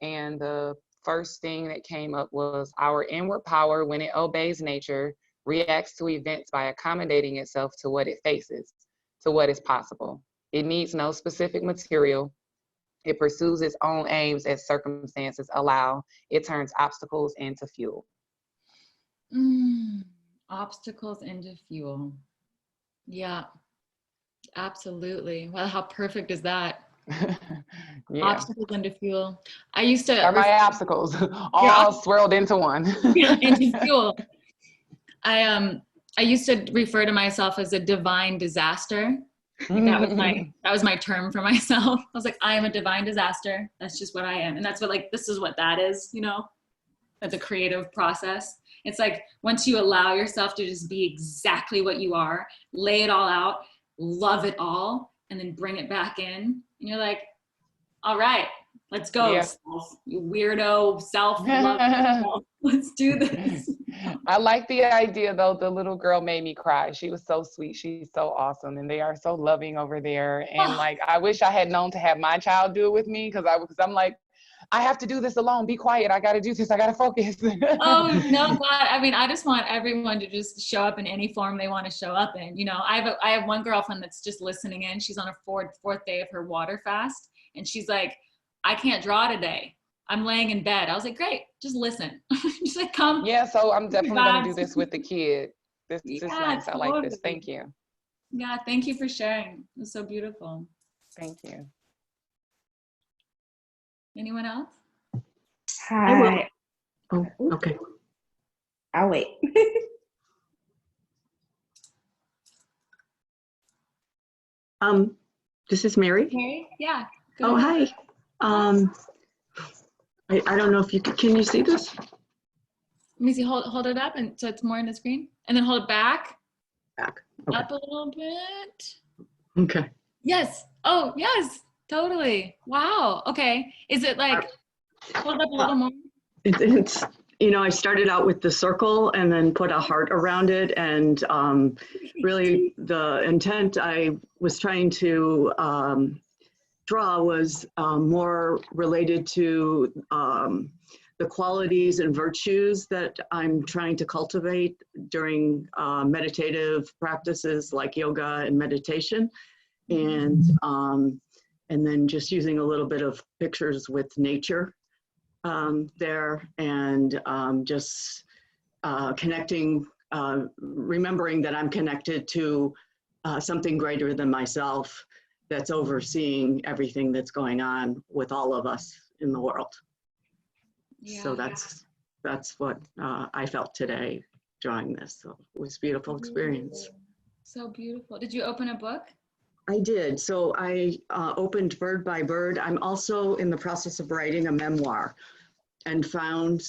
And the first thing that came up was our inward power, when it obeys nature, reacts to events by accommodating itself to what it faces, to what is possible. It needs no specific material. It pursues its own aims as circumstances allow. It turns obstacles into fuel. Obstacles into fuel. Yeah, absolutely. Well, how perfect is that? Yeah. Obstacles into fuel. I used to. Are my obstacles all swirled into one? Into fuel. I used to refer to myself as a divine disaster. Like that was my term for myself. I was like, I am a divine disaster. That's just what I am. And that's what, like, this is what that is, you know, that's a creative process. It's like, once you allow yourself to just be exactly what you are, lay it all out, love it all, and then bring it back in. And you're like, all right, let's go, self, you weirdo self. Let's do this. I like the idea though. The little girl made me cry. She was so sweet. She's so awesome. And they are so loving over there. And like, I wish I had known to have my child do it with me, because I'm like, I have to do this alone. Be quiet. I got to do this. I got to focus. Oh, no, God. I mean, I just want everyone to just show up in any form they want to show up in. You know, I have one girlfriend that's just listening in. She's on her fourth day of her water fast. And she's like, I can't draw today. I'm laying in bed. I was like, great, just listen. She's like, come. Yeah, so I'm definitely going to do this with the kid. This is nice. I like this. Thank you. Yeah, thank you for sharing. It was so beautiful. Thank you. Anyone else? Hi. Oh, okay. I'll wait. This is Mary. Mary? Yeah. Oh, hi. I don't know if you can you see this? Let me see, hold it up, and so it's more in the screen, and then hold it back. Back. Okay. Up a little bit. Okay. Yes. Oh, yes. Totally. Wow. Okay. Is it like, hold it up a little more? It's you know, I started out with the circle and then put a heart around it, and really the intent I was trying to draw was more related to the qualities and virtues that I'm trying to cultivate during meditative practices like yoga and meditation, and then just using a little bit of pictures with nature there, and just connecting, remembering that I'm connected to something greater than myself that's overseeing everything that's going on with all of us in the world. Yeah. So that's what I felt today drawing this. So it was a beautiful experience. So beautiful. Did you open a book? I did. So I opened Bird by Bird. I'm also in the process of writing a memoir, and find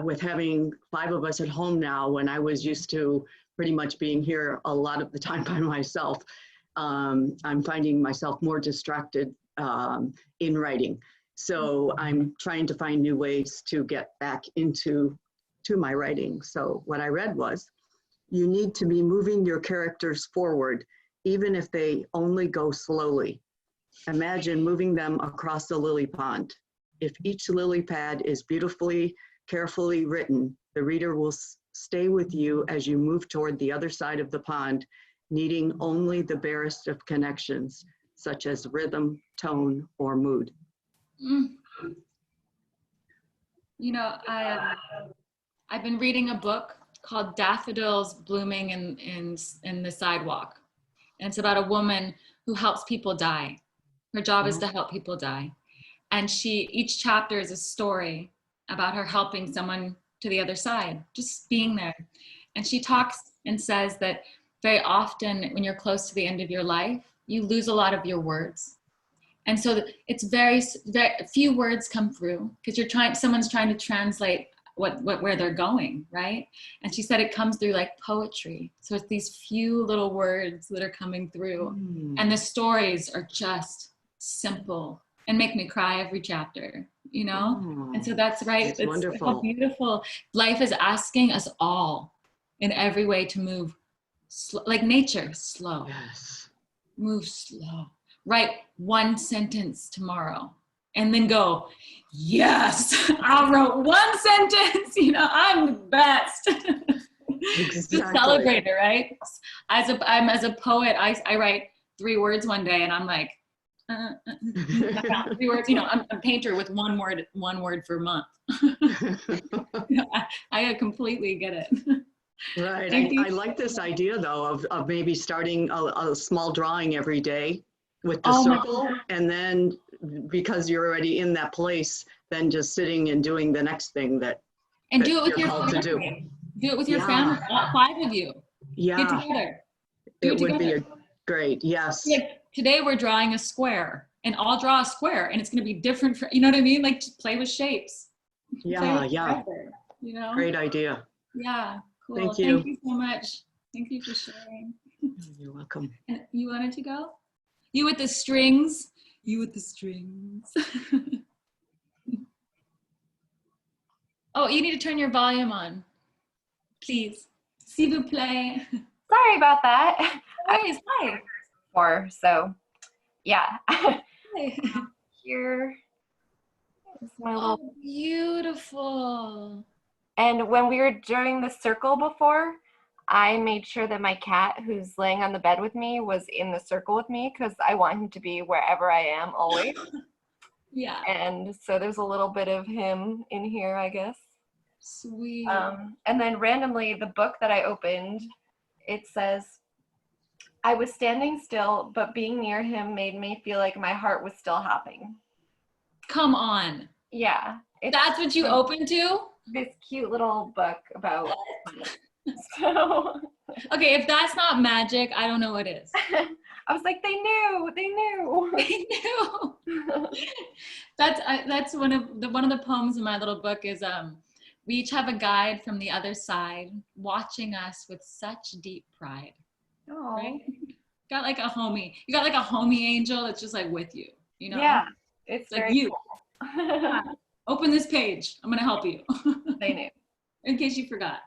with having 5 of us at home now, when I was used to pretty much being here a lot of the time by myself, I'm finding myself more distracted in writing. So I'm trying to find new ways to get back into my writing. So what I read was, you need to be moving your characters forward, even if they only go slowly. Imagine moving them across the lily pond. If each lily pad is beautifully, carefully written, the reader will stay with you as you move toward the other side of the pond, needing only the barest of connections, such as rhythm, tone, or mood. You know, I've been reading a book called Daffodils Blooming in the Sidewalk. And it's about a woman who helps people die. Her job is to help people die. And each chapter is a story about her helping someone to the other side, just being there. And she talks and says that very often when you're close to the end of your life, you lose a lot of your words. And so it's very few words come through, because someone's trying to translate where they're going, right? And she said it comes through like poetry. So it's these few little words that are coming through. And the stories are just simple and make me cry every chapter, you know? And so that's right. It's wonderful. How beautiful. Life is asking us all in every way to move like nature, slow. Yes. Move slow. Write one sentence tomorrow and then go, yes, I wrote one sentence, you know, I'm the best. Just celebrate it, right? As a poet, I write 3 words one day and I'm like, 3 words, you know, I'm a painter with one word for a month. I completely get it. Right. I like this idea though of maybe starting a small drawing every day with the circle, and then because you're already in that place, then just sitting and doing the next thing that do it with your family. Do it with your family. 5 of you. Yeah. Get together. It would be great. Yes. Like today we're drawing a square, and I'll draw a square, and it's going to be different for, you know what I mean? Like just play with shapes. Yeah. Yeah. Forever, you know. Great idea. Yeah. Cool. Thank you. Thank you so much. Thank you for sharing. You're welcome. And you wanted to go? You with the strings. You with the strings. Oh, you need to turn your volume on. Please. S'il vous plaît. Sorry about that. Hi. More, so yeah. Hi. Here is my little. Oh, beautiful. And when we were doing the circle before, I made sure that my cat, who's laying on the bed with me, was in the circle with me because I want him to be wherever I am always. Yeah. And so there's a little bit of him in here, I guess. Sweet. And then randomly, the book that I opened, it says, I was standing still, but being near him made me feel like my heart was still hopping. Come on. Yeah. That's what you opened to? This cute little book about so okay, if that's not magic, I don't know what is. I was like, they knew. They knew. That's one of the poems in my little book is we each have a guide from the other side watching us with such deep pride. Oh. Right? Got like a homie. You got like a homie angel that's just like with you, you know? Yeah. It's like very you. Cool. Yeah. Open this page. I'm gonna help you. They knew. In case you forgot.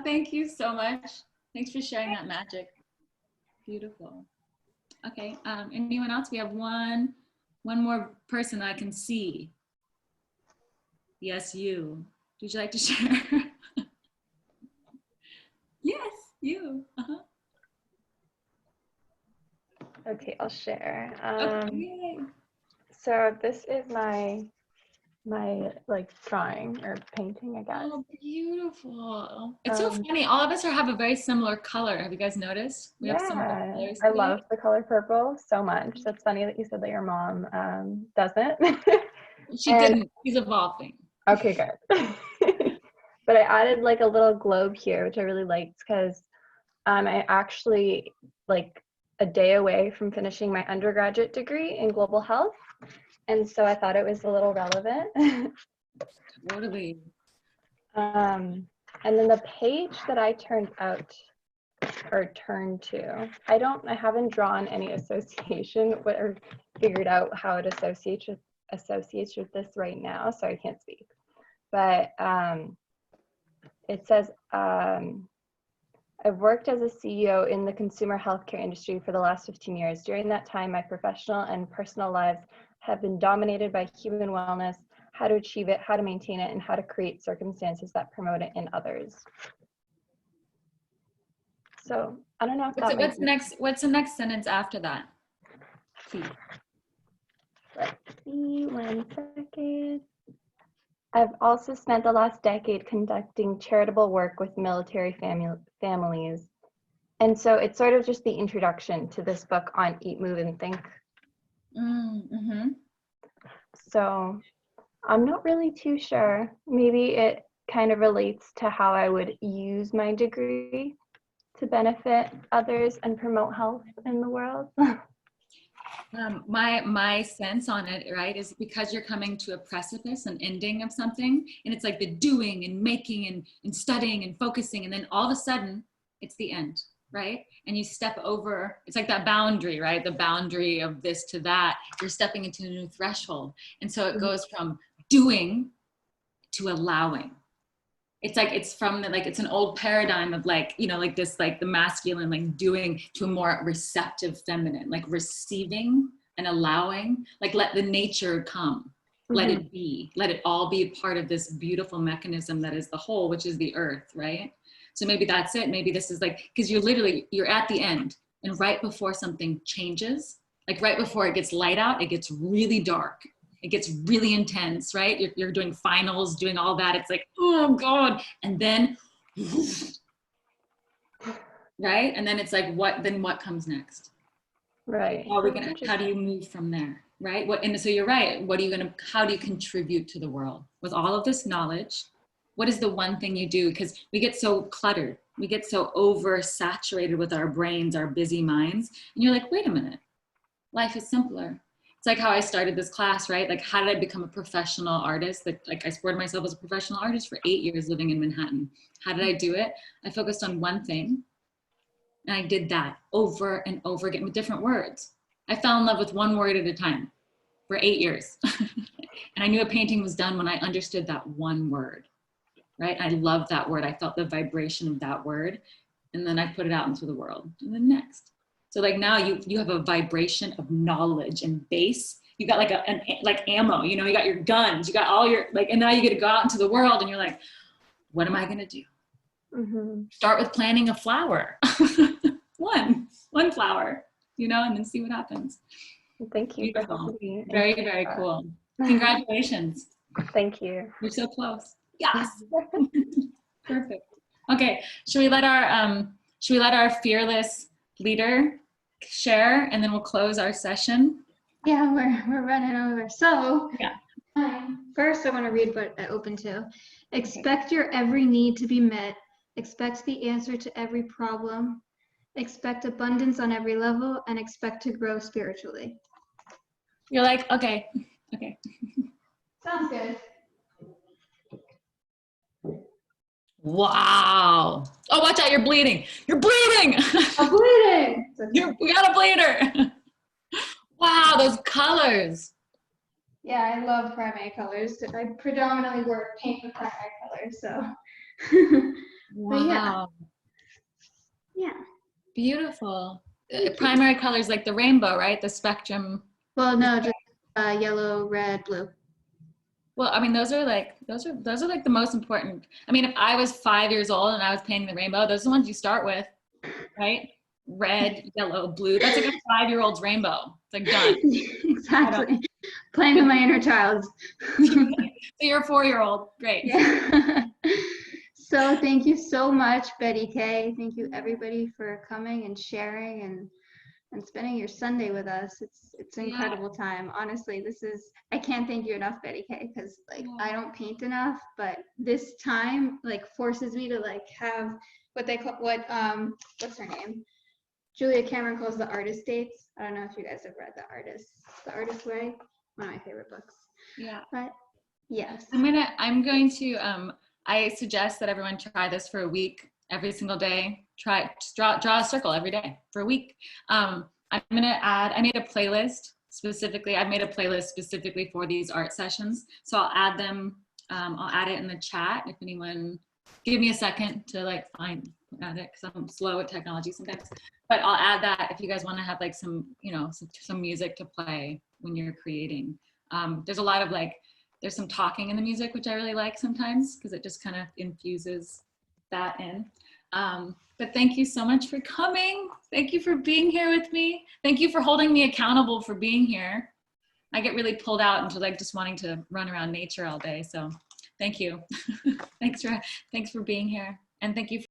Thank you so much. Thanks for sharing that magic. Beautiful. Okay, anyone else? We have one more person that I can see. Yes, you. Would you like to share? Yes, you. Okay, I'll share. Okay. So this is my like drawing or painting, I guess. Oh, beautiful. It's so funny. All of us have a very similar color. Have you guys noticed? We have similar colors. I love the color purple so much. That's funny that you said that your mom doesn't. She didn't. She's evolving. Okay, good. But I added like a little globe here, which I really liked because I actually like a day away from finishing my undergraduate degree in global health. And so I thought it was a little relevant. Totally. And then the page that I turned to, I haven't drawn any association or figured out how it associates with this right now, so I can't speak. But it says, I've worked as a CEO in the consumer healthcare industry for the last 15 years. During that time, my professional and personal lives have been dominated by human wellness, how to achieve it, how to maintain it, and how to create circumstances that promote it in others. So I don't know if what's the next sentence after that? Let's see, 1 second. I've also spent the last decade conducting charitable work with military families. And so it's sort of just the introduction to this book on Eat, Move, and Think. Mm-hmm. So I'm not really too sure. Maybe it kind of relates to how I would use my degree to benefit others and promote health in the world. My sense on it, right, is because you're coming to a precipice, an ending of something, and it's like the doing and making and studying and focusing, and then all of a sudden it's the end, right? And you step over, it's like that boundary, right? The boundary of this to that, you're stepping into a new threshold. And so it goes from doing to allowing. It's like, it's from the, like, it's an old paradigm of like, you know, like this, like the masculine, like doing to a more receptive feminine, like receiving and allowing, like let the nature come, let it be, let it all be a part of this beautiful mechanism that is the whole, which is the earth, right? So maybe that's it. Maybe this is like, because you're at the end, and right before something changes, like right before it gets light out, it gets really dark. It gets really intense, right? You're doing finals, doing all that. It's like, oh God. And then, right? And then it's like, what comes next? Right. How do you move from there? Right? And so you're right. How do you contribute to the world? With all of this knowledge, what is the one thing you do? Because we get so cluttered. We get so oversaturated with our brains, our busy minds. And you're like, wait a minute, life is simpler. It's like how I started this class, right? Like, how did I become a professional artist? Like I supported myself as a professional artist for 8 years living in Manhattan. How did I do it? I focused on one thing, and I did that over and over again with different words. I fell in love with one word at a time for 8 years. And I knew a painting was done when I understood that one word, right? I loved that word. I felt the vibration of that word. And then I put it out into the world. And then next. So like now you have a vibration of knowledge and base. You got like like ammo, you know, you got your guns, you got all your, like, and now you get to go out into the world and you're like, what am I going to do? Start with planting a flower. one flower, you know, and then see what happens. Thank you for helping me. Very, very cool. Congratulations. Thank you. You're so close. Yes. Perfect. Okay. Should we let our fearless leader share, and then we'll close our session? Yeah, we're running over. So yeah. First, I want to read what I opened to. Expect your every need to be met. Expect the answer to every problem. Expect abundance on every level, and expect to grow spiritually. You're like, okay. Sounds good. Wow. Oh, watch out, you're bleeding. You're bleeding. I'm bleeding. We got a bleeder. Wow, those colors. Yeah, I love primary colors. I predominantly paint with primary colors, so. Wow. Yeah. Beautiful. Primary colors like the rainbow, right? The spectrum. Well, no, just yellow, red, blue. Well, I mean, those are like the most important. I mean, if I was 5 years old and I was painting the rainbow, those are the ones you start with, right? Red, yellow, blue. That's like a 5-year-old's rainbow. It's like done. Exactly. Playing with my inner child. So you're a 4-year-old. Great. Yeah. So thank you so much, Betty Kay. Thank you everybody for coming and sharing and spending your Sunday with us. It's an incredible time. Honestly, I can't thank you enough, Betty Kay, because like I don't paint enough, but this time like forces me to like have what's her name? Julia Cameron calls the artist dates. I don't know if you guys have read The Artist Way, one of my favorite books. Yeah. But yes. I'm going to I suggest that everyone try this for a week, every single day. Just draw a circle every day for a week. I made a playlist specifically. I've made a playlist specifically for these art sessions. So I'll add them. I'll add it in the chat. If anyone, give me a second to like find it, because I'm slow at technology sometimes. But I'll add that if you guys want to have like some music to play when you're creating. There's a lot of there's some talking in the music, which I really like sometimes, because it just kind of infuses that in. But thank you so much for coming. Thank you for being here with me. Thank you for holding me accountable for being here. I get really pulled out into like just wanting to run around nature all day. So thank you. Thanks for being here. And thank you.